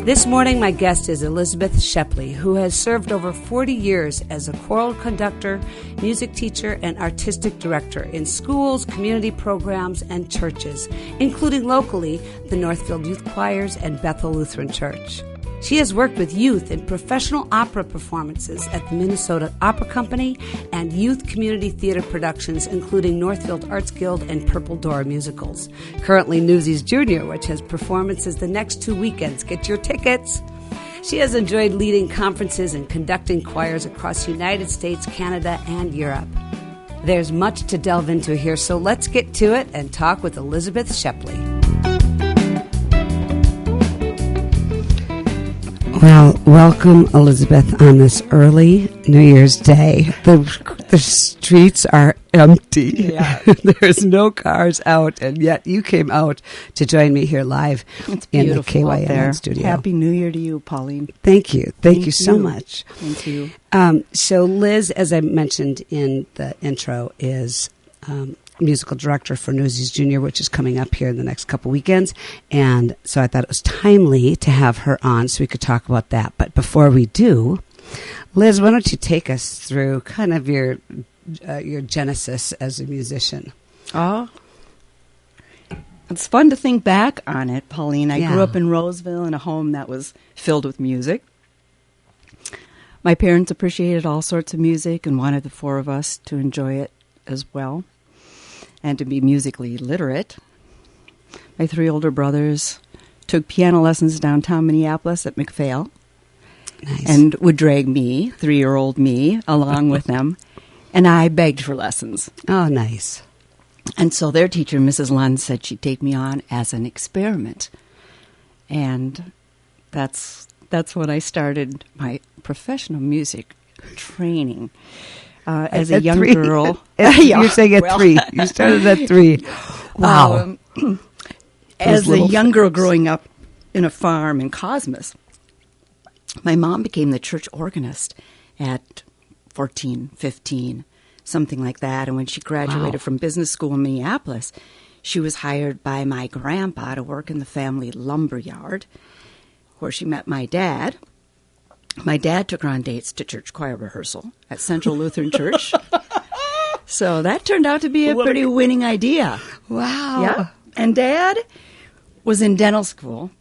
This morning, my guest is Elizabeth Shepley, who has served over 40 years as a choral conductor, music teacher, and artistic director in schools, community programs, and churches, including locally the Northfield Youth Choirs and Bethel Lutheran Church. She has worked with youth in professional opera performances at the Minnesota Opera Company and youth community theater productions, including Northfield Arts Guild and Purple Door musicals. Currently Newsies Jr, which has performances the next 2 weekends. Get your tickets. She has enjoyed leading conferences and conducting choirs across the United States, Canada, and Europe. There's much to delve into here, so let's get to it and talk with Elizabeth Shepley. Well, welcome, Elizabeth, on this early New Year's Day. The streets are empty. Yeah. There's no cars out, and yet you came out to join me here live in the KYMN studio. Happy New Year to you, Pauline. Thank you. Thank you so much. Thank you. So Liz, as I mentioned in the intro, is musical director for Newsies Jr, which is coming up here in the next couple weekends. And so I thought it was timely to have her on so we could talk about that. But before we do, Liz, why don't you take us through kind of your genesis as a musician? Oh, it's fun to think back on it, Pauline. I grew up in Roseville in a home that was filled with music. My parents appreciated all sorts of music and wanted the four of us to enjoy it as well, and to be musically literate. My three older brothers took piano lessons downtown Minneapolis at McPhail. Nice. And would drag me, 3-year-old me, along with them, and I begged for lessons. Oh, nice. And so their teacher, Mrs. Lund, said she'd take me on as an experiment. And that's when I started my professional music training. As a young girl. You're saying at 3. You started at 3. Wow. As a young girl growing up in a farm in Cosmos, my mom became the church organist at 14, 15, something like that. And when she graduated from business school in Minneapolis, she was hired by my grandpa to work in the family lumber yard, where she met my dad. My dad took her on dates to church choir rehearsal at Central Lutheran Church. So that turned out to be a pretty winning idea. Wow. Yeah. And Dad was in dental school.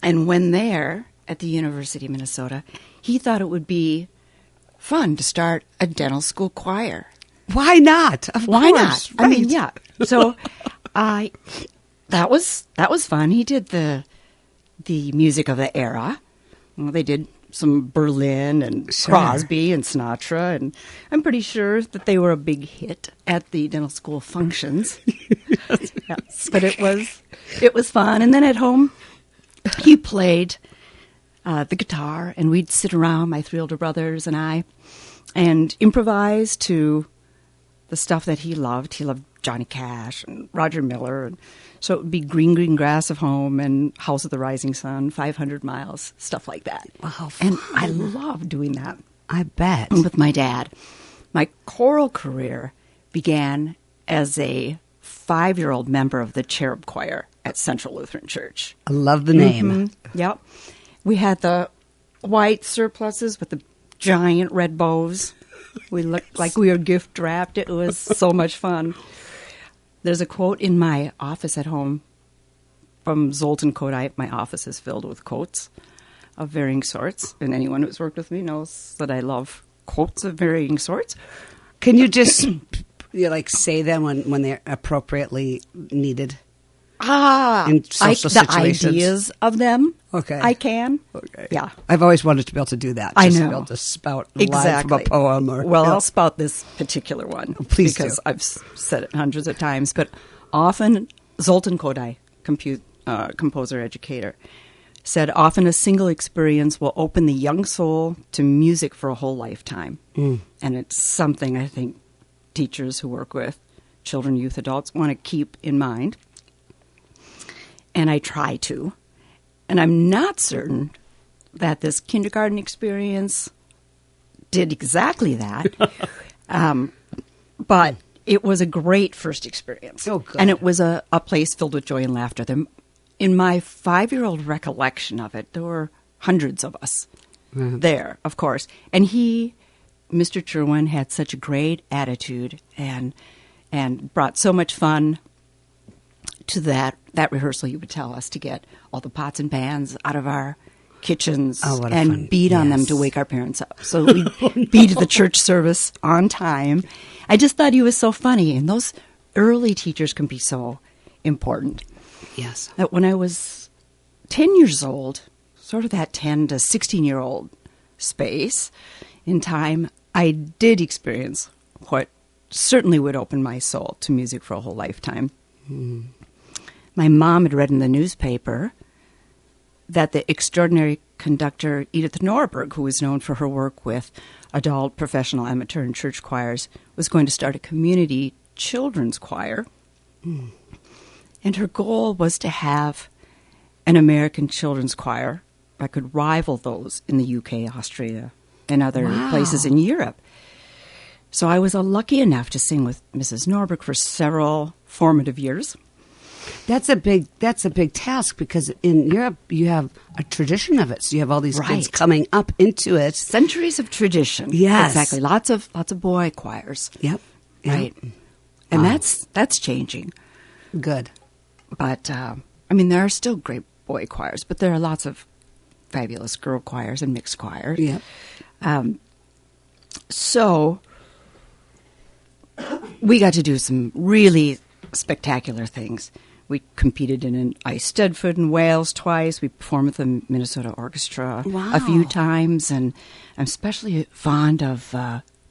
And when there at the University of Minnesota, he thought it would be fun to start a dental school choir. Why not? Why not? Right. I mean, yeah. So that was fun. He did the music of the era. Well, they did some Berlin and Crosby and Sinatra, and I'm pretty sure that they were a big hit at the dental school functions. Yes. But it was fun. And then at home, he played the guitar, and we'd sit around, my 3 older brothers and I, and improvise to the stuff that he loved. He loved Johnny Cash and Roger Miller, and so it would be Green, Green Grass of Home and House of the Rising Sun, 500 Miles, stuff like that. Wow. And I loved doing that. I bet. With my dad. My choral career began as a 5-year-old member of the cherub choir at Central Lutheran Church. I love the name. Mm-hmm. Yep. We had the white surplices with the giant red bows. We looked like we were gift wrapped. It was so much fun. There's a quote in my office at home from Zoltan Kodály. My office is filled with quotes of varying sorts, and anyone who's worked with me knows that I love quotes of varying sorts. Can you just say them when they're appropriately needed? In social situations? The ideas of them. Okay. I can. Okay. Yeah. I've always wanted to be able to do that. I know. To be able to spout a line from a poem. I'll spout this particular one. Please because do. I've said it hundreds of times. But often, Zoltan Kodály, composer, educator, said often a single experience will open the young soul to music for a whole lifetime. And it's something I think teachers who work with children, youth, adults want to keep in mind. And I try to. And I'm not certain that this kindergarten experience did exactly that. But it was a great first experience. Oh, good. And it was a place filled with joy and laughter. in my 5-year-old recollection of it, there were hundreds of us there, of course. And he, Mr. Sherwin, had such a great attitude and brought so much fun to that rehearsal. He would tell us to get all the pots and pans out of our kitchens and beat on them to wake our parents up. So we'd be to the church service on time. I just thought he was so funny, and those early teachers can be so important. Yes. That when I was 10 years old, sort of that 10 to 16-year-old space in time, I did experience what certainly would open my soul to music for a whole lifetime. My mom had read in the newspaper that the extraordinary conductor Edith Norberg, who was known for her work with adult, professional, amateur, and church choirs, was going to start a community children's choir. And her goal was to have an American children's choir that could rival those in the UK, Austria, and other places in Europe. So I was lucky enough to sing with Mrs. Norberg for several formative years. That's a big task, because in Europe you have a tradition of it. So you have all these kids coming up into it. Centuries of tradition. Yes. Exactly. Lots of boy choirs. Yep. Right. And that's changing. Good. But there are still great boy choirs, but there are lots of fabulous girl choirs and mixed choirs. Yep. So we got to do some really spectacular things. We competed in an Eisteddfod in Wales twice. We performed with the Minnesota Orchestra a few times, and I'm especially fond of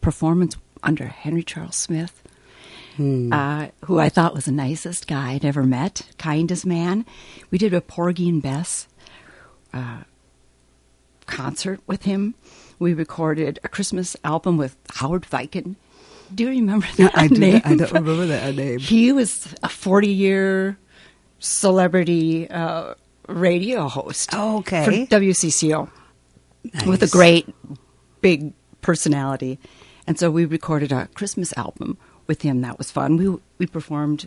performance under Henry Charles Smith, who I thought was the nicest guy I'd ever met, kindest man. We did a Porgy and Bess concert with him. We recorded a Christmas album with Howard Viken. Do you remember that name? I don't remember that name. He was a 40-year celebrity radio host for WCCO with a great big personality. And so we recorded a Christmas album with him. That was fun. We performed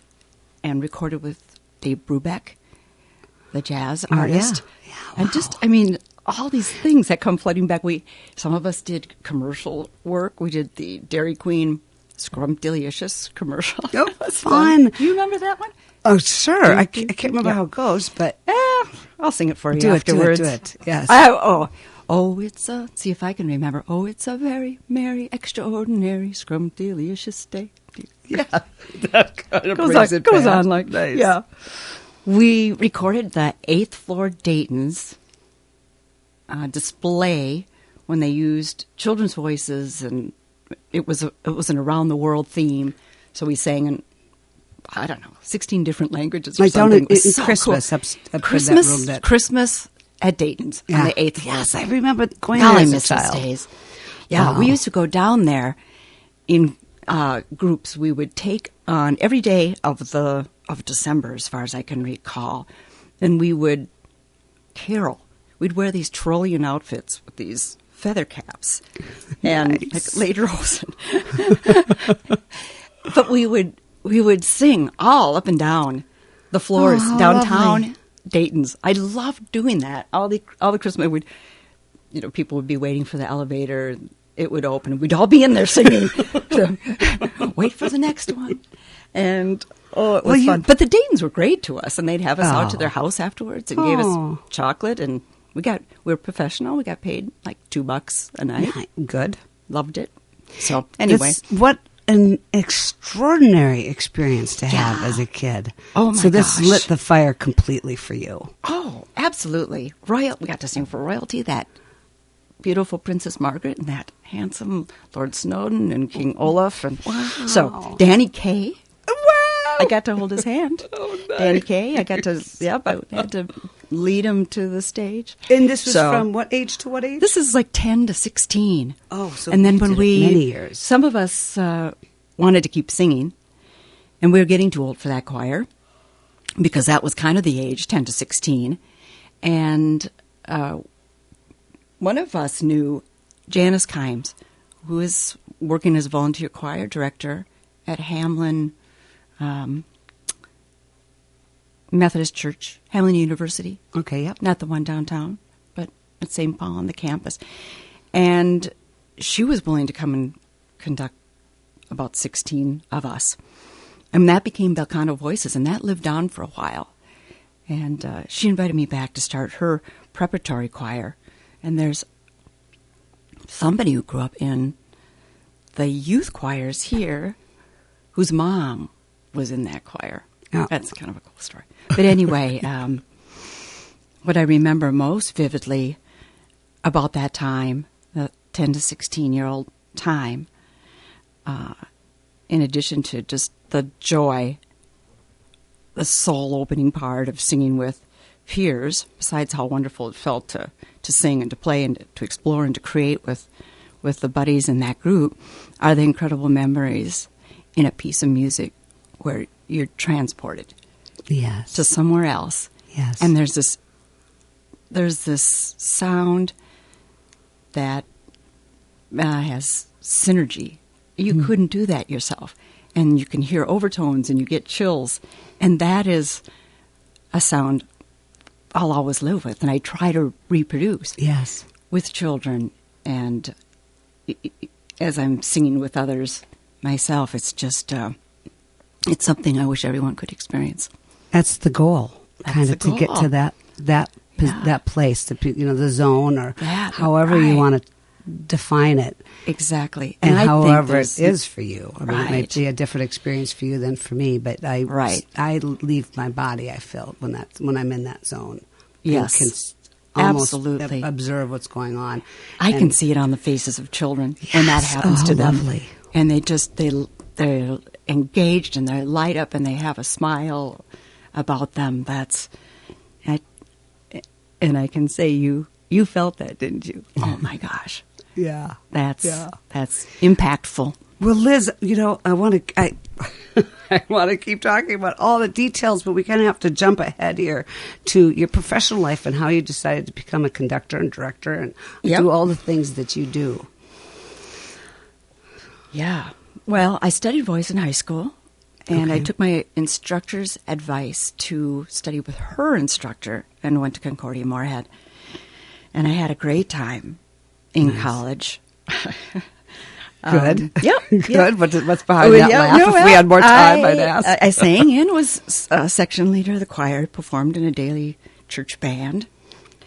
and recorded with Dave Brubeck, the jazz artist. Yeah, and just, all these things that come flooding back. Some of us did commercial work. We did the Dairy Queen Scrumptious commercial. Oh, fun. Do you remember that one? Oh, sure. I can't remember how it goes, but I'll sing it for you afterwards. Do it. Yes. See if I can remember. Oh, it's a very merry, extraordinary, scrumptious day. Yeah, that kind of goes on like nice. Yeah. We recorded the 8th floor Dayton's display when they used children's voices, and it was an around the world theme. So we sang in 16 different languages. Or something. It was so Christmas, cool. Christmas at Dayton's on the 8th floor. Yes, I remember going there as a child. Days. Yeah, we used to go down there in groups. We would take on every day of December, as far as I can recall, and we would carol. We'd wear these Trolleyan outfits with these feather caps and lederhosen. But we would sing all up and down the floors downtown lovely. Dayton's. I loved doing that. All the Christmas people would be waiting for the elevator. It would open. We'd all be in there singing. Wait for the next one. And it was fun. But the Daytons were great to us, and they'd have us out to their house afterwards and gave us chocolate, and we were professional. We got paid like $2 a night. Good. Loved it. So anyway. What an extraordinary experience to have as a kid. Oh, my gosh. So this lit the fire completely for you. Oh, absolutely. We got to sing for royalty, that beautiful Princess Margaret and that handsome Lord Snowdon and King Olaf. And so Danny Kaye. Wow. I got to hold his hand. Oh, nice. Danny Kaye. I had to lead him to the stage. And this was from what age to what age? This is like 10 to 16. Oh, so and then when many years. Some of us wanted to keep singing, and we were getting too old for that choir, because that was kind of the age, 10 to 16. And one of us knew Janice Kimes, who is working as a volunteer choir director at Hamlin Methodist Church, Hamlin University. Okay, yep. Not the one downtown, but at St. Paul on the campus. And she was willing to come and conduct about 16 of us. And that became Belcano Voices, and that lived on for a while. And she invited me back to start her preparatory choir. And there's somebody who grew up in the youth choirs here whose mom was in that choir. Oh. That's kind of a cool story. But anyway, what I remember most vividly about that time, the 10 to 16-year-old time, in addition to just the joy, the soul-opening part of singing with peers, besides how wonderful it felt to sing and to play and to explore and to create with the buddies in that group, are the incredible memories in a piece of music where you're transported to somewhere else. Yes. And there's this sound that has synergy. You couldn't do that yourself. And you can hear overtones and you get chills. And that is a sound I'll always live with, and I try to reproduce with children. And as I'm singing with others myself, it's just, it's something I wish everyone could experience. That's the goal, to get to that place, the zone, or however you want to define it. Exactly. And however it is for you. I mean, Right. it might be a different experience for you than for me, but I leave my body, I feel, when I'm in that zone. Yes. And can almost absolutely observe what's going on. I can see it on the faces of children when that happens to them. Lovely. And they're engaged and they light up and they have a smile about them. And I can say you felt that, didn't you? Oh my gosh. Yeah. That's impactful. Well, Liz, I want to keep talking about all the details, but we kind of have to jump ahead here to your professional life and how you decided to become a conductor and director and do all the things that you do. Yeah. Well, I studied voice in high school, and I took my instructor's advice to study with her instructor and went to Concordia Moorhead. And I had a great time in college. Good. Good. Good. What's behind that laugh? If we had more time, I'd ask. I sang in, was a section leader of the choir, performed in a daily church band.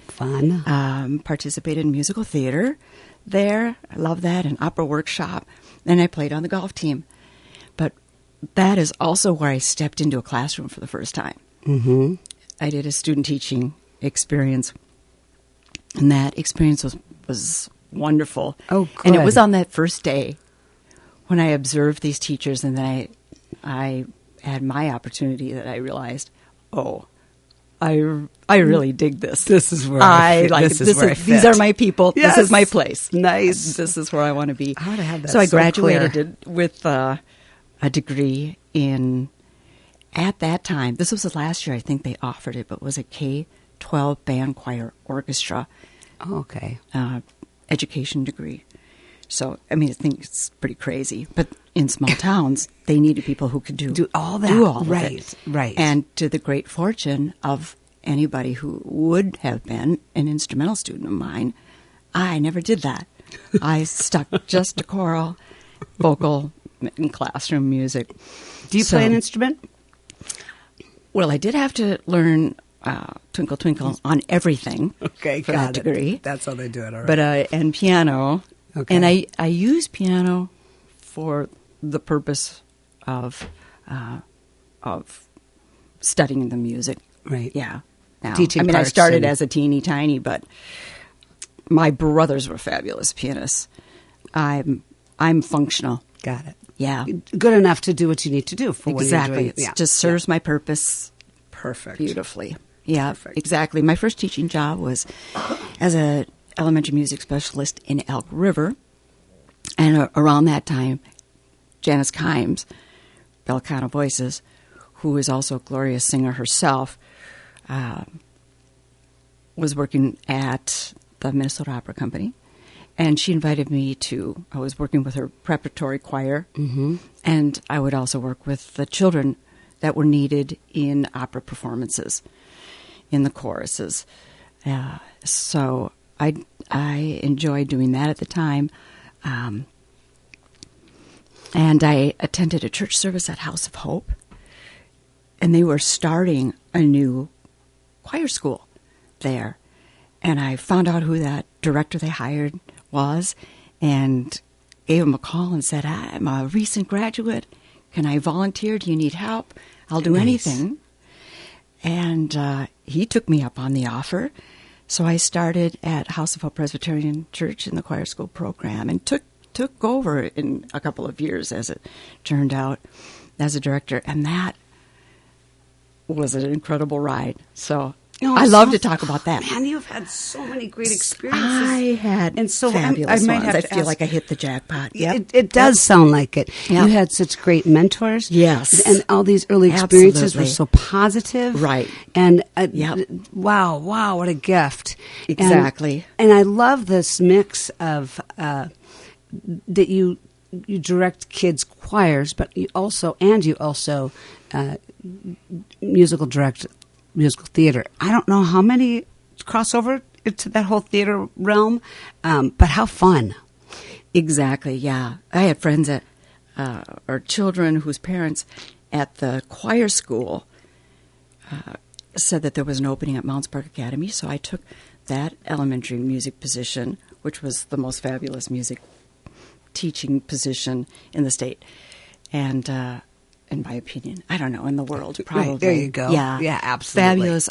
Fun. Participated in musical theater there. I love that. An opera workshop. And I played on the golf team. But that is also where I stepped into a classroom for the first time. Mm-hmm. I did a student teaching experience. And that experience was wonderful. Oh, good. And it was on that first day when I observed these teachers, and then I had my opportunity that I realized, I really dig this. This is where I like it. These are my people. Yes. This is my place. Nice. This is where I want to be. I ought to have that so I so graduated with a degree in, at that time, this was the last year I think they offered it, but it was a K-12 band choir orchestra. Oh, okay. Education degree. So, I mean, I think it's pretty crazy. But in small towns, they needed people who could do all that. Do all of right, it. Right. And to the great fortune of anybody who would have been an instrumental student of mine, I never did that. I stuck just to choral, vocal, and classroom music. Do you play an instrument? Well, I did have to learn Twinkle Twinkle on everything. Okay, for got that it. degree. That's how they do it. All right. But and piano. Okay. And I use piano for the purpose of studying the music. Right. Yeah. Now, Teaching I mean, I parts started and- as a teeny tiny, but my brothers were fabulous pianists. I'm functional. Got it. Yeah. Good enough to do what you need to do for when Exactly. you're doing It just serves my purpose Perfect. beautifully. Yeah, Perfect. exactly. My first teaching job was as a elementary music specialist in Elk River. And around that time, Janice Kimes, Belcano Voices, who is also a glorious singer herself, was working at the Minnesota Opera Company. And she invited me I was working with her preparatory choir, and I would also work with the children that were needed in opera performances, in the choruses. So I enjoyed doing that at the time. And I attended a church service at House of Hope, and they were starting a new choir school there. And I found out who that director they hired was and gave him a call and said, I'm a recent graduate. Can I volunteer? Do you need help? I'll do anything. And he took me up on the offer. So I started at House of Hope Presbyterian Church in the choir school program and took over in a couple of years, as it turned out, as a director. And that was an incredible ride. So I love to talk about that. Man, you've had so many great experiences. I had fabulous ones. I feel like I hit the jackpot. Yep. It does sound like it. Yep. You had such great mentors. Yes. And all these early experiences were so positive. Right. And wow, what a gift. Exactly. And I love this mix of that you direct kids' choirs, but you also musical theater. I don't know how many cross over into that whole theater realm, but how fun. Exactly, yeah. I had friends or children whose parents at the choir school said that there was an opening at Mounts Park Academy, so I took that elementary music position, which was the most fabulous music teaching position in the state. And in my opinion, I don't know, in the world, probably. Right, there you go. Yeah, absolutely.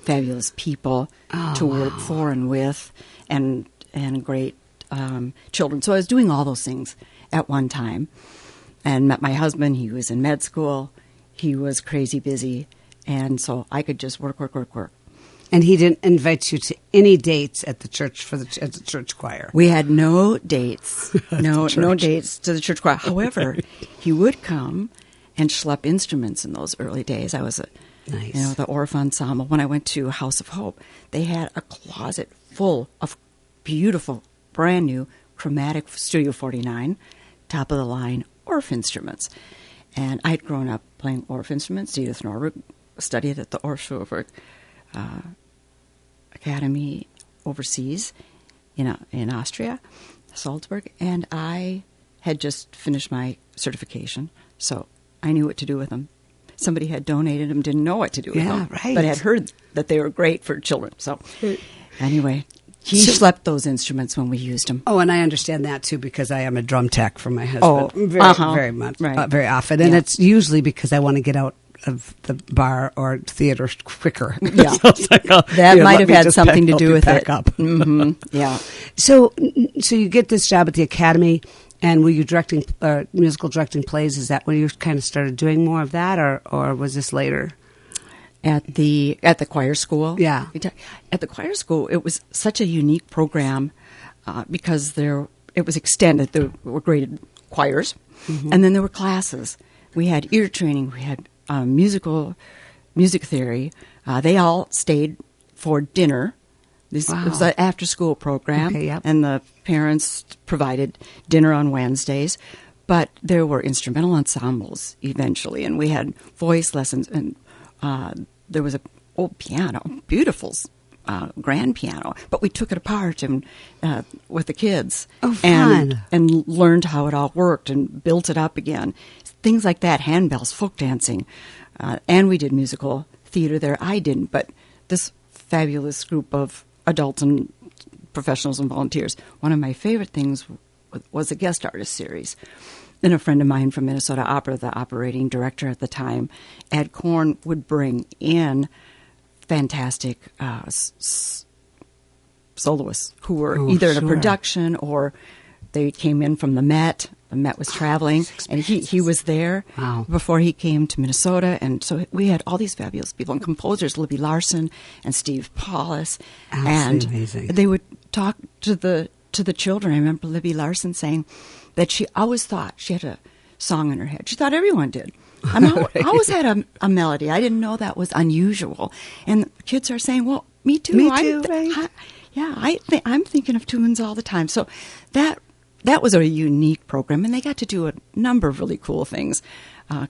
Fabulous people to work for and with, and great children. So I was doing all those things at one time, and met my husband. He was in med school. He was crazy busy, and so I could just work. And he didn't invite you to any dates at the church at the church choir. We had no dates, no dates to the church choir. However, he would come and schlep instruments in those early days. I was the Orff Ensemble. When I went to House of Hope, they had a closet full of beautiful, brand new chromatic Studio 49, top of the line Orff instruments. And I'd grown up playing Orff instruments. Edith Norberg studied at the Orff Academy overseas in Austria, Salzburg, and I had just finished my certification, so I knew what to do with them. Somebody had donated them, didn't know what to do with them, right. but had heard that they were great for children. So anyway, he slept those instruments when we used them. Oh, and I understand that too, because I am a drum tech for my husband very much, right. Very often, and it's usually because I want to get out of the bar or theater quicker. Yeah, so it's like, that might have had something to do with it. Up. Mm-hmm. Yeah. So you get this job at the Academy, and were you directing musical directing plays? Is that when you kind of started doing more of that, or was this later? At the choir school? Yeah. At the choir school, it was such a unique program because it was extended. There were graded choirs, and then there were classes. We had ear training. We had music theory. They all stayed for dinner. It was an after-school program, and the parents provided dinner on Wednesdays. But there were instrumental ensembles eventually, and we had voice lessons, and there was an old piano, beautiful grand piano, but we took it apart and with the kids and learned how it all worked and built it up again. Things like that, handbells, folk dancing, and we did musical theater there. I didn't, but this fabulous group of adults and professionals and volunteers. One of my favorite things was a guest artist series. And a friend of mine from Minnesota Opera, the operating director at the time, Ed Korn, would bring in fantastic soloists who were either in a production or they came in from the Met. The Met was traveling, and he was there before he came to Minnesota. And so we had all these fabulous people and composers, Libby Larson and Steve Paulus. And amazing. They would talk to the children. I remember Libby Larson saying that she always thought she had a song in her head. She thought everyone did. I always had a melody. I didn't know that was unusual. And the kids are saying, well, me too. Me too, right? I'm thinking of tunes all the time. So that was a unique program, and they got to do a number of really cool things.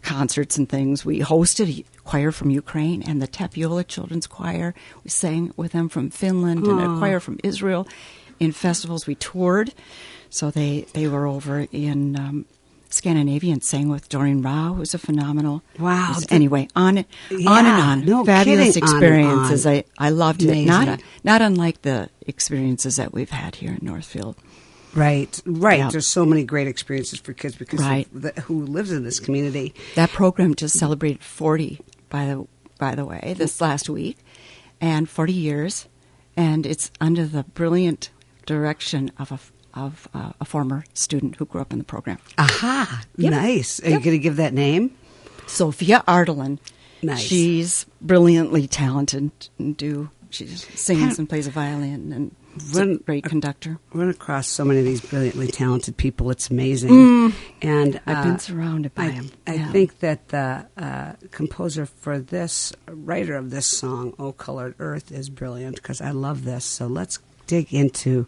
concerts and things. We hosted a choir from Ukraine and the Tapiola Children's Choir. We sang with them from Finland and a choir from Israel. In festivals, we toured. So they were over in Scandinavia and sang with Doreen Rao, who's a phenomenal. Wow. Anyway, on and on. No Fabulous kidding, experiences. on and on. I loved Amazing. it. Not unlike the experiences that we've had here in Northfield. Right. Yeah. There's so many great experiences for kids because Right. who lives in this community. That program just celebrated 40, by the way, this last week, and 40 years, and it's under the brilliant direction of a former student who grew up in the program. Aha. Yep. Nice. Are you going to give that name? Sophia Ardelin. Nice. She's brilliantly talented she sings and plays a violin and is a great conductor. Run across so many of these brilliantly talented people. It's amazing. And I've been surrounded by them. I think that the composer for this, writer of this song, "O Colored Earth," is brilliant because I love this. So let's dig into.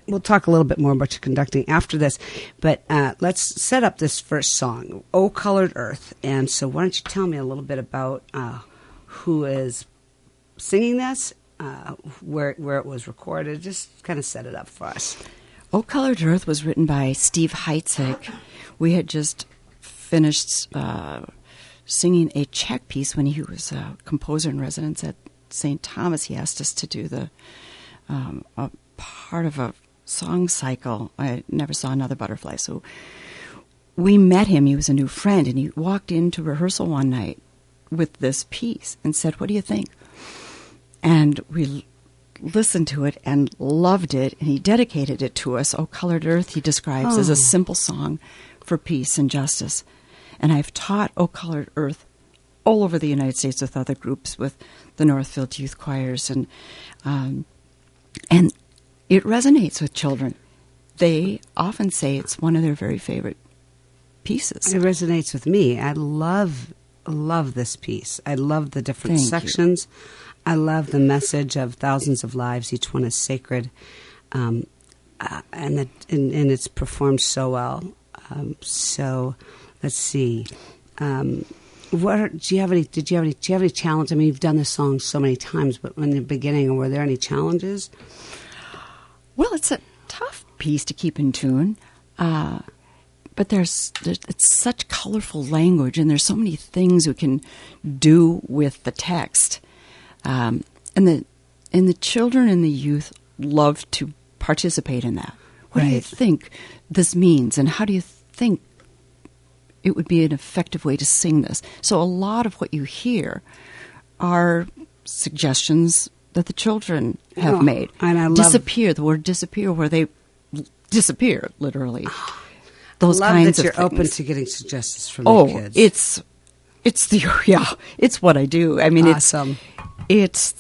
We'll talk a little bit more about your conducting after this, but let's set up this first song, "O Colored Earth." And so why don't you tell me a little bit about who is singing this, where it was recorded, just kind of set it up for us. "O Colored Earth" was written by Steve Heitzig. We had just finished singing a Czech piece when he was a composer in residence at St. Thomas. He asked us to do a part of a song cycle. I never saw another butterfly. So we met him. He was a new friend, and he walked into rehearsal one night with this piece and said, "What do you think?" And we listened to it and loved it, and he dedicated it to us. "O Colored Earth" he describes as a simple song for peace and justice. And I've taught "O Colored Earth" all over the United States with other groups, with the Northfield Youth Choirs, and it resonates with children. They often say it's one of their very favorite pieces. It resonates with me. I love this piece. I love the different Thank sections. I love the message of thousands of lives. Each one is sacred, and it's performed so well. So let's see. Do you have any challenge? I mean, you've done this song so many times, but in the beginning, were there any challenges? Well, it's a tough piece to keep in tune, but it's such colorful language, and there's so many things we can do with the text, and the children and the youth love to participate in that. What do you think this means, and how do you think it would be an effective way to sing this? So a lot of what you hear are suggestions that the children have made. And I love disappear, the word disappear, where they disappear, literally. Those I love kinds that you're of things. open to getting suggestions from the kids. It's what I do. I mean, awesome. It's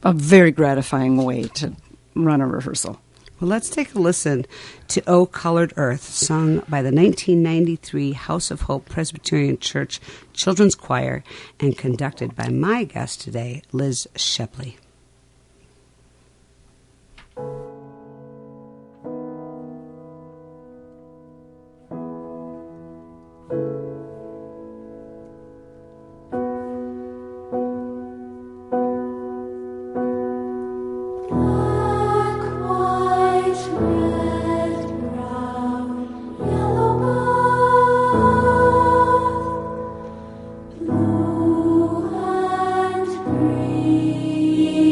a very gratifying way to run a rehearsal. Well, let's take a listen to "O Colored Earth," sung by the 1993 House of Hope Presbyterian Church Children's Choir and conducted by my guest today, Liz Shepley. Blue and green.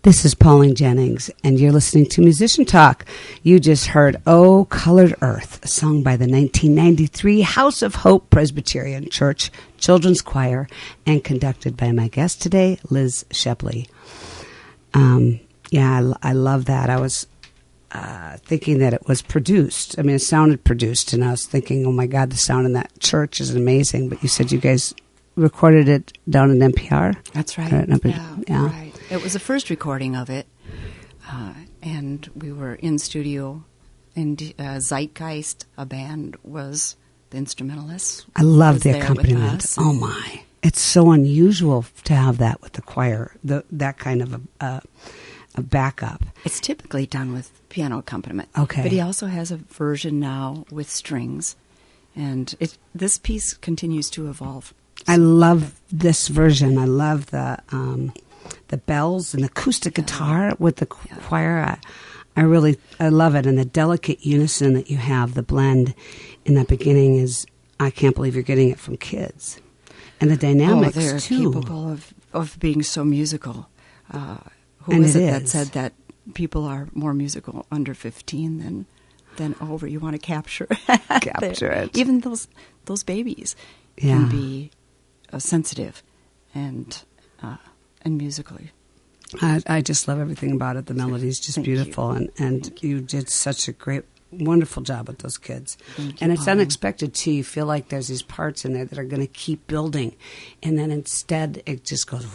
This is Pauline Jennings, and you're listening to Musician Talk. You just heard "Oh, Colored Earth," sung by the 1993 House of Hope Presbyterian Church Children's Choir and conducted by my guest today, Liz Shepley. I love that. I was thinking that it was produced. I mean, it sounded produced, and I was thinking, oh my God, the sound in that church is amazing. But you said you guys recorded it down in NPR? That's right. Yeah. Right. It was the first recording of it, and we were in studio, and Zeitgeist, a band, was the instrumentalist. I love the accompaniment. Oh my. It's so unusual to have that with the choir, that kind of a backup. It's typically done with piano accompaniment. Okay. But he also has a version now with strings, and this piece continues to evolve. I love this version. I love the bells and the acoustic guitar with the choir. I love it, and the delicate unison that you have, the blend in that beginning is, I can't believe you're getting it from kids. And the dynamics, they're too. capable of being so musical. Who is it that said that people are more musical under 15 than over? You want to capture it. Even those babies can be sensitive and musically. I just love everything about it. The melody is just beautiful, and you did such a great, wonderful job with those kids. And it's unexpected too. You feel like there's these parts in there that are going to keep building, and then instead it just goes,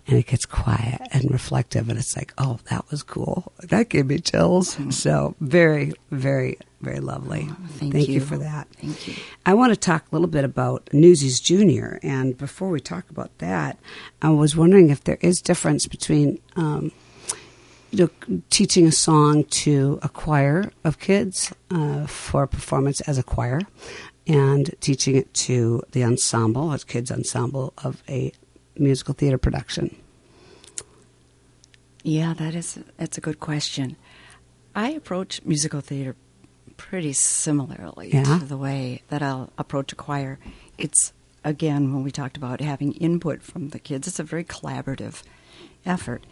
and it gets quiet and reflective, and it's like, oh, that was cool. That gave me chills. So very, very, very lovely. Thank you for that. Thank you. I want to talk a little bit about Newsies Jr. And before we talk about that, I was wondering if there is difference between teaching a song to a choir of kids for performance as a choir, and teaching it to the ensemble, a kids ensemble of a musical theater production. Yeah, that's a good question. I approach musical theater pretty similarly to the way that I'll approach a choir. It's, again, when we talked about having input from the kids, it's a very collaborative effort.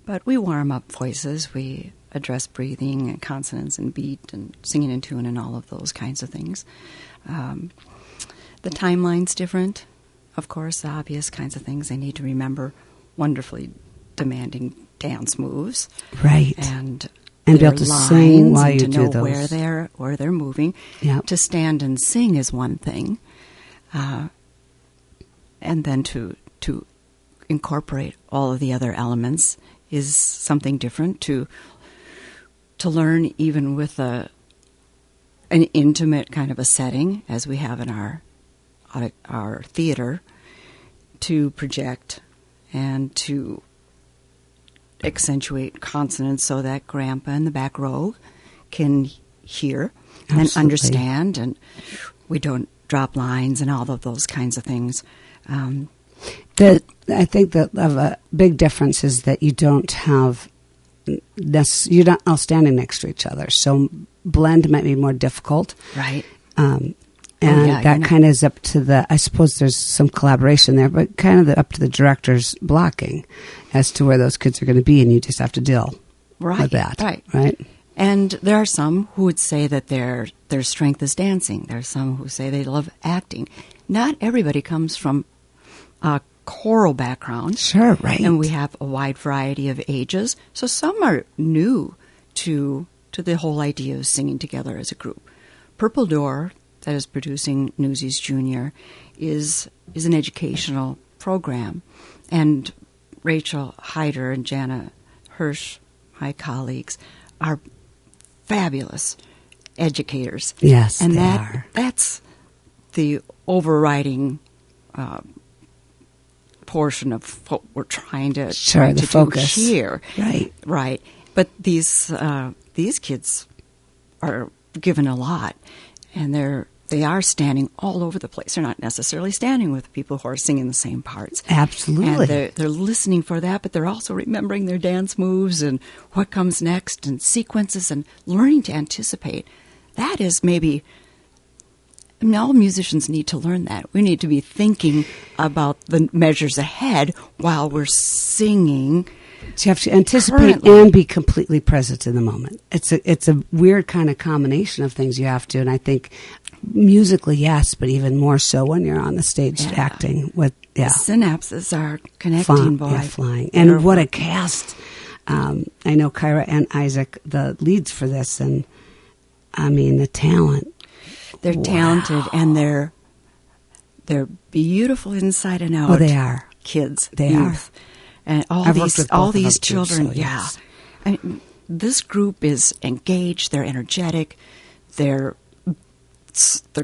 But we warm up voices, we address breathing and consonants and beat and singing in tune and all of those kinds of things. The timeline's different. Of course, the obvious kinds of things. They need to remember wonderfully demanding dance moves. Right. And be able to sing while you do those. Where they're moving. Yep. To stand and sing is one thing. And then to incorporate all of the other elements is something different. To learn even with an intimate kind of a setting, as we have in our theater, to project and to accentuate consonants so that grandpa in the back row can hear and understand, and we don't drop lines and all of those kinds of things. I think that a big difference is that you don't have you're not all standing next to each other, so blend might be more difficult, right? That kind of is up to I suppose there's some collaboration there, but kind of up to the director's blocking as to where those kids are going to be, and you just have to deal with that. Right. And there are some who would say that their strength is dancing. There are some who say they love acting. Not everybody comes from choral background. Sure, right. And we have a wide variety of ages. So some are new to the whole idea of singing together as a group. Purple Door, that is producing Newsies Jr., is an educational program. And Rachel Hyder and Jana Hirsch, my colleagues, are fabulous educators. Yes, and they are. That's the overriding portion of what we're trying to focus do here. Right. But these kids are given a lot, and they are standing all over the place. They're not necessarily standing with people who are singing the same parts. Absolutely. And they're listening for that, but they're also remembering their dance moves and what comes next and sequences and learning to anticipate. That is maybe... I mean, all musicians need to learn that. We need to be thinking about the measures ahead while we're singing. So you have to anticipate and be completely present in the moment. It's a weird kind of combination of things you have to, and I think musically, yes, but even more so when you're on the stage acting with The synapses are connecting, flying. And what a cast! I know Kyra and Isaac, the leads for this, and I mean the talent. They're talented, and they're beautiful inside and out. Oh, they are kids. They youth. are, and all these children. Too, so yes. I mean, this group is engaged. They're energetic. They're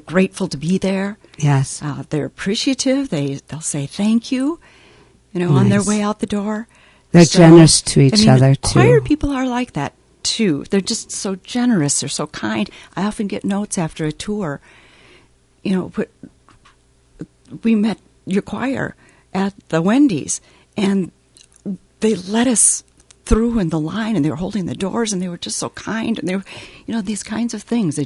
grateful to be there. Yes, they're appreciative. They'll say thank you. On their way out the door. They're generous to each other too. Choir people are like that too. They're just so generous. They're so kind. I often get notes after a tour. We met your choir at the Wendy's, and they let us through in the line, and they were holding the doors, and they were just so kind, and they were, these kinds of things.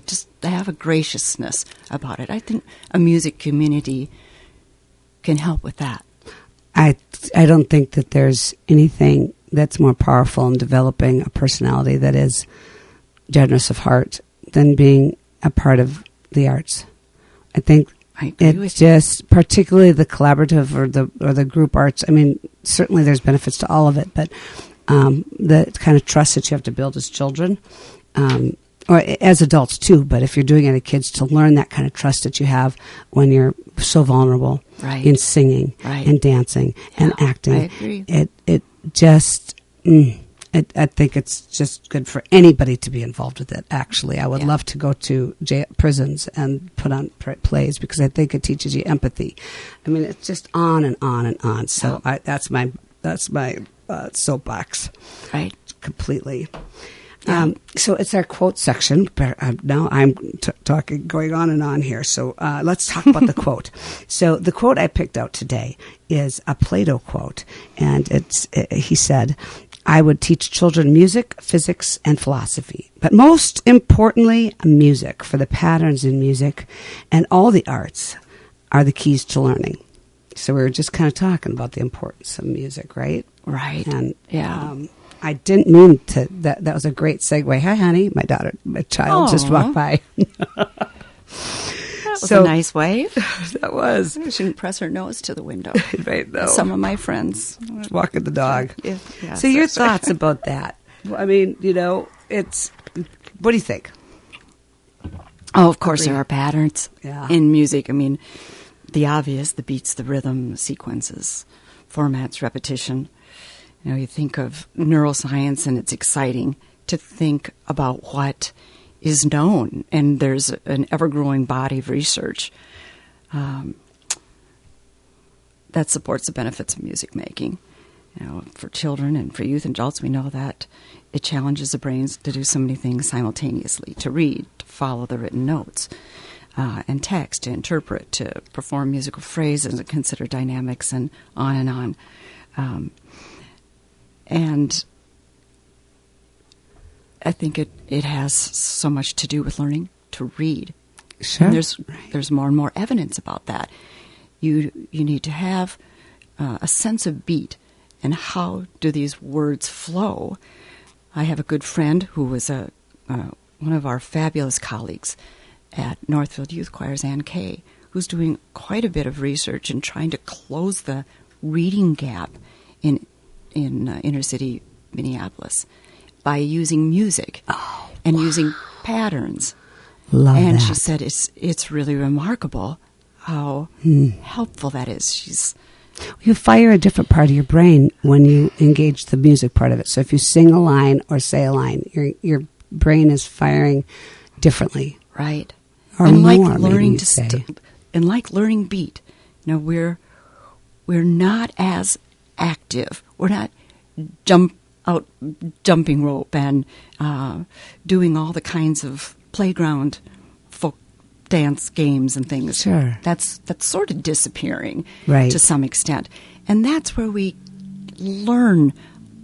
They have a graciousness about it. I think a music community can help with that. I don't think that there's anything that's more powerful in developing a personality that is generous of heart than being a part of the arts. I think it's just particularly the collaborative or the group arts. I mean, certainly there's benefits to all of it, but the kind of trust that you have to build as children, or as adults too, but if you're doing it as kids, to learn that kind of trust that you have when you're so vulnerable in singing and dancing and acting. I agree. It just, I think it's just good for anybody to be involved with it, actually. I would love to go to prisons and put on plays, because I think it teaches you empathy. I mean, it's just on and on and on. So that's my soapbox. Right. Completely. Yeah. So it's our quote section. Now I'm going on and on here. So let's talk about the quote. So the quote I picked out today is a Plato quote. And he said, "I would teach children music, physics, and philosophy, but most importantly, music, for the patterns in music and all the arts are the keys to learning." So we were just kind of talking about the importance of music, right? Right. And I didn't mean to. That was a great segue. Hi, honey. My child just walked by. That was a nice wave. That was. I shouldn't press her nose to the window. Right, though. Some of my friends walking the dog. Yeah, so your thoughts about that? I mean, it's. What do you think? Oh, of course, there are patterns in music. I mean, the obvious: the beats, the rhythm, sequences, formats, repetition. You think of neuroscience, and it's exciting to think about what is known, and there's an ever-growing body of research that supports the benefits of music making. For children and for youth and adults, we know that it challenges the brains to do so many things simultaneously: to read, to follow the written notes, and text, to interpret, to perform musical phrases, and consider dynamics, and on and on. And I think it has so much to do with learning to read. Sure. And there's more and more evidence about that. You need to have a sense of beat, and how do these words flow. I have a good friend who was one of our fabulous colleagues at Northfield Youth Choirs, Ann Kay, who's doing quite a bit of research and trying to close the reading gap in inner city Minneapolis by using music and using patterns. Love and that. she said it's really remarkable how helpful that is. You fire a different part of your brain when you engage the music part of it. So if you sing a line or say a line, your brain is firing differently. Right. Or and more, like learning maybe say. And like learning beat. We're not as active. We're not jumping rope and doing all the kinds of playground folk dance games and things. Sure. That's sort of disappearing Right. to some extent. And that's where we learn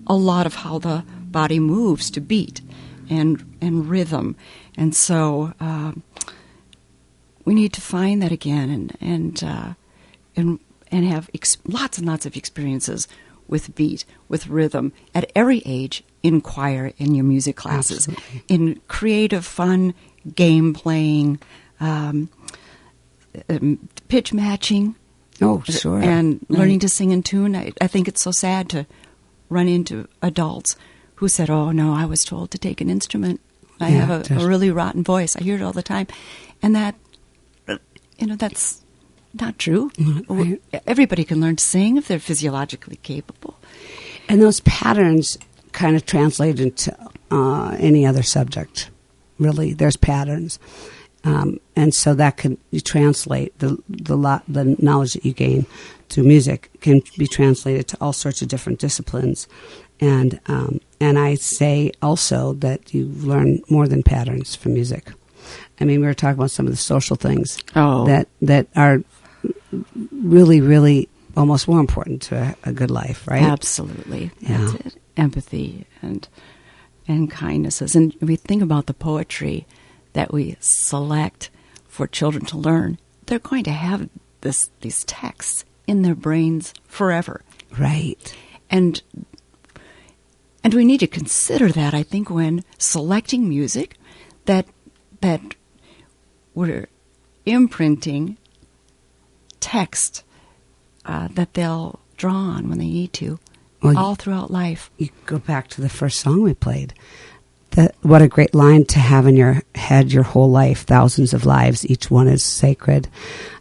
a lot of how the body moves to beat and rhythm. And so we need to find that again and have lots and lots of experiences with beat, with rhythm, at every age, in choir, in your music classes, Absolutely. in creative, fun, game playing, pitch matching. Oh, sure. And Right. learning to sing in tune. I think it's so sad to run into adults who said, oh, no, I was told to take an instrument. I Yeah, have a really rotten voice. I hear it all the time. And that, that's not true. Right. Everybody can learn to sing if they're physiologically capable. And those patterns kind of translate into any other subject. Really, there's patterns, and so that can you translate the knowledge that you gain through music can be translated to all sorts of different disciplines. And I say also that you learn more than patterns from music. I mean, we were talking about some of the social things that are really, really almost more important to a good life, right? Absolutely. Yeah. That's it. Empathy and kindnesses. And we think about the poetry that we select for children to learn. They're going to have these texts in their brains forever. Right. And we need to consider that, I think, when selecting music, that we're imprinting text that they'll draw on when they need to, all throughout life. You go back to the first song we played. What a great line to have in your head your whole life, thousands of lives, each one is sacred.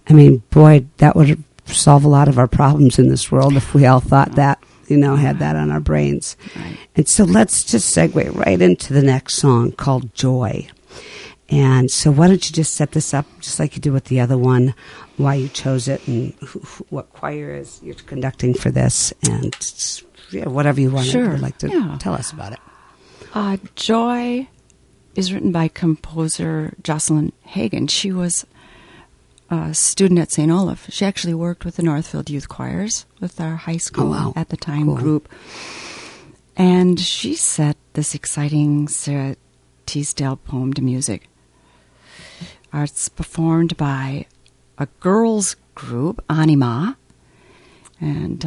I mean, boy, that would solve a lot of our problems in this world if we all thought that, had that on our brains. Right. And so let's just segue right into the next song called Joy. And so why don't you just set this up just like you did with the other one, why you chose it and what choir is you're conducting for this, and whatever you want Sure. would like to tell us about it. Joy is written by composer Jocelyn Hagan. She was a student at St. Olaf. She actually worked with the Northfield Youth Choirs, with our high school at the time group. And she set this exciting Sarah Teasdale poem to music. It's performed by a girls group, Anima, and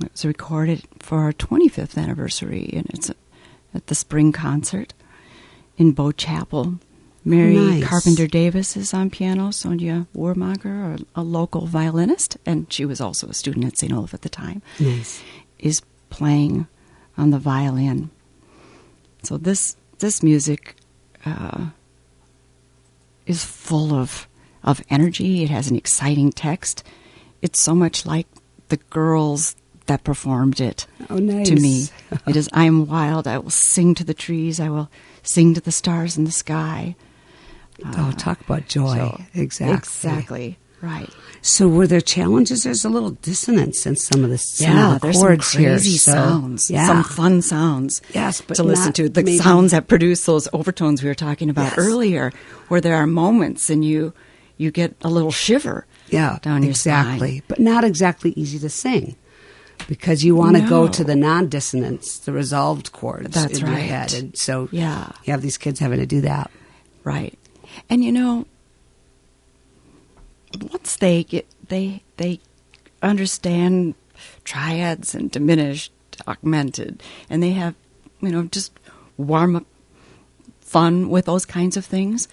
it was recorded for our 25th anniversary, and it's at the spring concert in Bow Chapel. Mary Carpenter Davis is on piano, Sonia Warmacher, a local violinist, and she was also a student at St. Olaf at the time, is playing on the violin. So this music is full of energy. It has an exciting text. It's so much like the girls that performed it to me. It is, I am wild. I will sing to the trees. I will sing to the stars in the sky. Talk about joy. Exactly. Right. So were there challenges? There's a little dissonance in some of the there's chords some crazy here. sounds, some fun sounds but to listen to. The sounds that produce those overtones we were talking about earlier, where there are moments and you get a little shiver down your spine. But not exactly easy to sing. Because you want to go to the non-dissonance, the resolved chords in your head. And so you have these kids having to do that. Right. And once they understand triads and diminished, augmented, and they have, just warm-up fun with those kinds of things,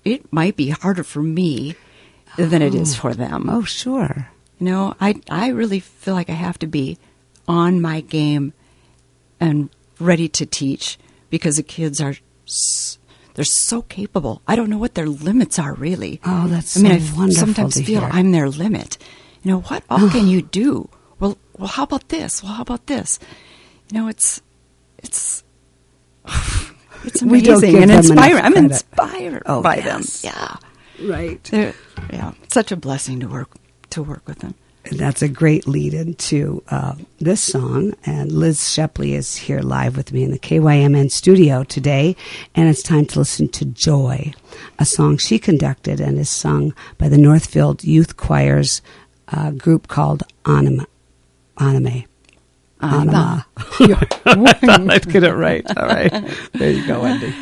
it might be harder for me than it is for them. Oh, sure. I really feel like I have to be on my game and ready to teach because the kids they're so capable. I don't know what their limits are really. Oh, that's so wonderful. I sometimes feel I'm their limit. What all can you do? Well, how about this? Well, how about this? It's amazing and inspiring. I'm inspired by them. Yeah. Right. It's such a blessing to work with them. And that's a great lead into this song. And Liz Shepley is here live with me in the KYMN studio today. And it's time to listen to Joy, a song she conducted and is sung by the Northfield Youth Choir's group called Anima. I thought I'd get it right. All right. There you go, Wendy.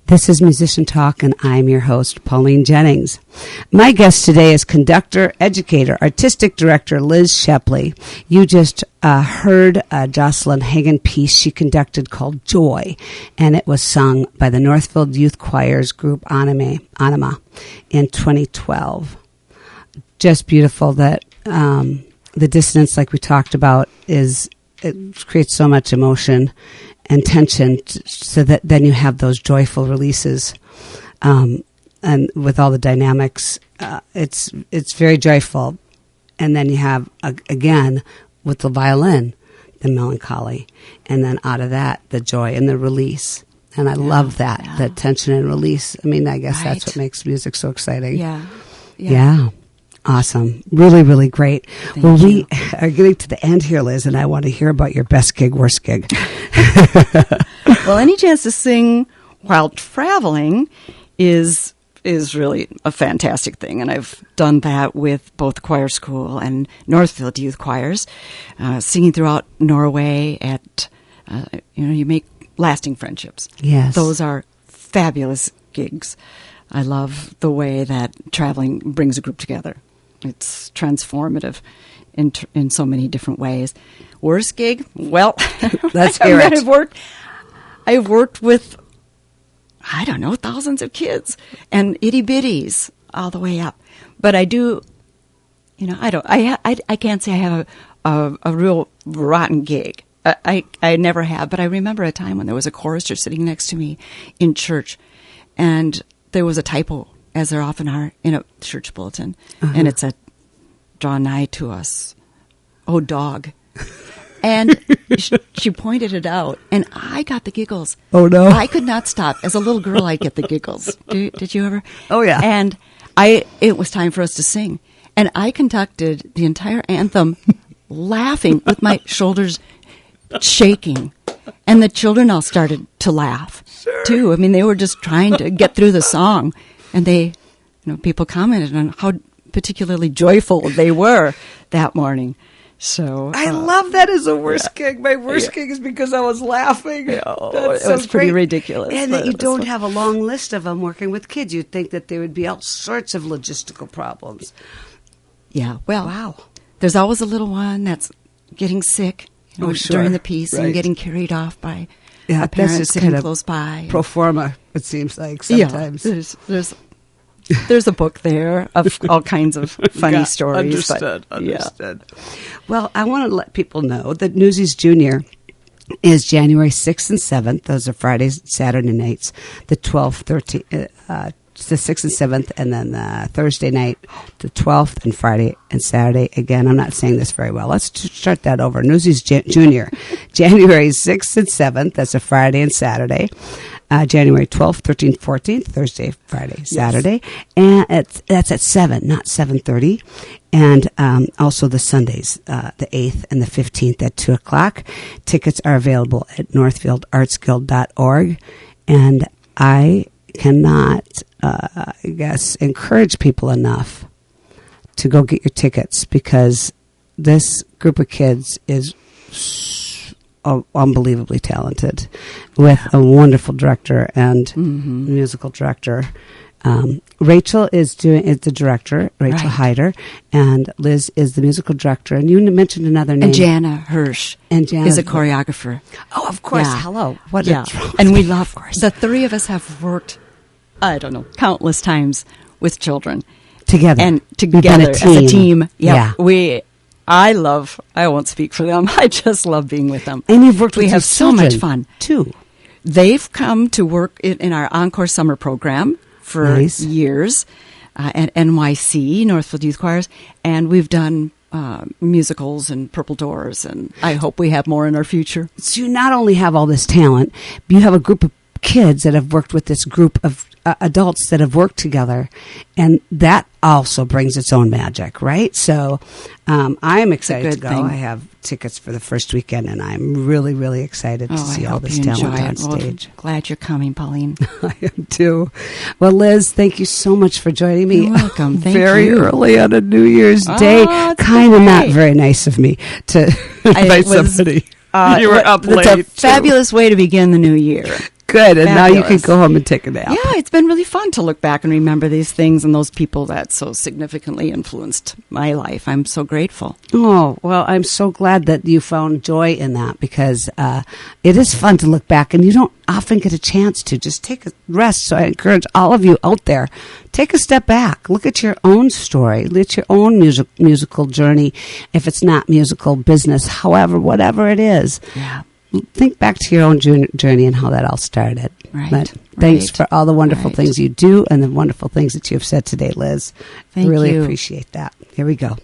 This is Musician Talk, and I'm your host, Pauline Jennings. My guest today is conductor, educator, artistic director Liz Shepley. You just heard Jocelyn Hagen piece she conducted called Joy, and it was sung by the Northfield Youth Choir's group Anima in 2012. Just beautiful that the dissonance, like we talked about, it creates so much emotion and tension, so that then you have those joyful releases, and with all the dynamics, it's very joyful. And then you have again with the violin, the melancholy, and then out of that the joy and the release. And I love that the tension and release. I mean, I guess that's what makes music so exciting. Yeah. Awesome. Really, really great. Thank you. We are getting to the end here, Liz, and I want to hear about your best gig, worst gig. Well, any chance to sing while traveling is really a fantastic thing, and I've done that with both choir school and Northfield Youth Choirs, singing throughout Norway at, you make lasting friendships. Yes. Those are fabulous gigs. I love the way that traveling brings a group together. It's transformative. in so many different ways. Worst gig? Well, let's hear it. I've worked with, I don't know, thousands of kids and itty bitties all the way up. But I do, I can't say I have a real rotten gig. I never have, but I remember a time when there was a chorister sitting next to me in church, and there was a typo, as there often are in a church bulletin, and it said, "Draw nigh to us, oh dog." And she pointed it out, and I got the giggles. Oh, no. I could not stop. As a little girl, I'd get the giggles. Did you ever? Oh, yeah. And it was time for us to sing. And I conducted the entire anthem laughing with my shoulders shaking. And the children all started to laugh, too. I mean, they were just trying to get through the song. And people commented on how particularly joyful they were that morning. So I love that as a worst gig. My worst gig is because I was laughing. It was pretty ridiculous. And that you don't have a long list of them working with kids. You'd think that there would be all sorts of logistical problems. Yeah, well, wow. There's always a little one that's getting sick during the piece and getting carried off by a parent sitting close by. Pro forma, it seems like sometimes. Yeah, there's a book there of all kinds of funny stories. Understood. Well, I want to let people know that Newsies Jr. is January 6th and 7th. Those are Fridays, Saturday nights. The 12th, 13th, the 6th and 7th, and then Thursday night, the 12th, and Friday and Saturday. Again, I'm not saying this very well. Let's start that over. Newsies Jr., January 6th and 7th. That's a Friday and Saturday. January 12th, 13th, 14th, Thursday, Friday, Saturday. And that's at 7, not 7:30. And also the Sundays, the 8th and the 15th at 2 o'clock. Tickets are available at northfieldartsguild.org. And I cannot, encourage people enough to go get your tickets, because this group of kids is unbelievably talented, with a wonderful director and musical director. Rachel is the director, Rachel Hyder, and Liz is the musical director. And you mentioned another name. And Jana Hirsch is a choreographer. Oh, of course. Yeah. Hello. And we love, the three of us have worked, I don't know, countless times with children. Together. And together as a team. Yeah. I won't speak for them. I just love being with them. And you've worked with We have so much fun. Too. They've come to work in our Encore Summer program for years at NYC, Northfield Youth Choirs, and we've done musicals and Purple Doors, and I hope we have more in our future. So you not only have all this talent, but you have a group of kids that have worked with this group of adults that have worked together, and that also brings its own magic, right? So I am excited to go. I have tickets for the first weekend, and I'm really, really excited to see all this talent on stage. Well, glad you're coming, Pauline. I am too. Well, Liz, thank you so much for joining me. You're welcome. Thank very you. Early on a New Year's Day. Kind of not very nice of me to invite somebody. You were up late. It's a fabulous way to begin the new year. Good, and now you can go home and take a nap. Yeah, it's been really fun to look back and remember these things and those people that so significantly influenced my life. I'm so grateful. Oh, well, I'm so glad that you found joy in that, because it is fun to look back, and you don't often get a chance to just take a rest. So I encourage all of you out there, take a step back, look at your own story, look at your own musical journey. If it's not musical, business, however, whatever it is. Yeah. Think back to your own journey and how that all started. Right. But thanks for all the wonderful things you do and the wonderful things that you have said today, Liz. Thank really you. Appreciate that. Here we go.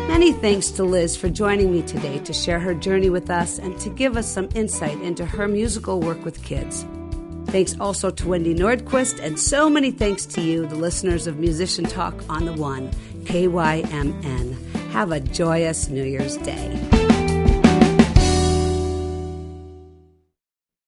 Many thanks to Liz for joining me today to share her journey with us and to give us some insight into her musical work with kids. Thanks also to Wendy Nordquist, and so many thanks to you, the listeners of Musician Talk on the One, KYMN. Have a joyous New Year's Day.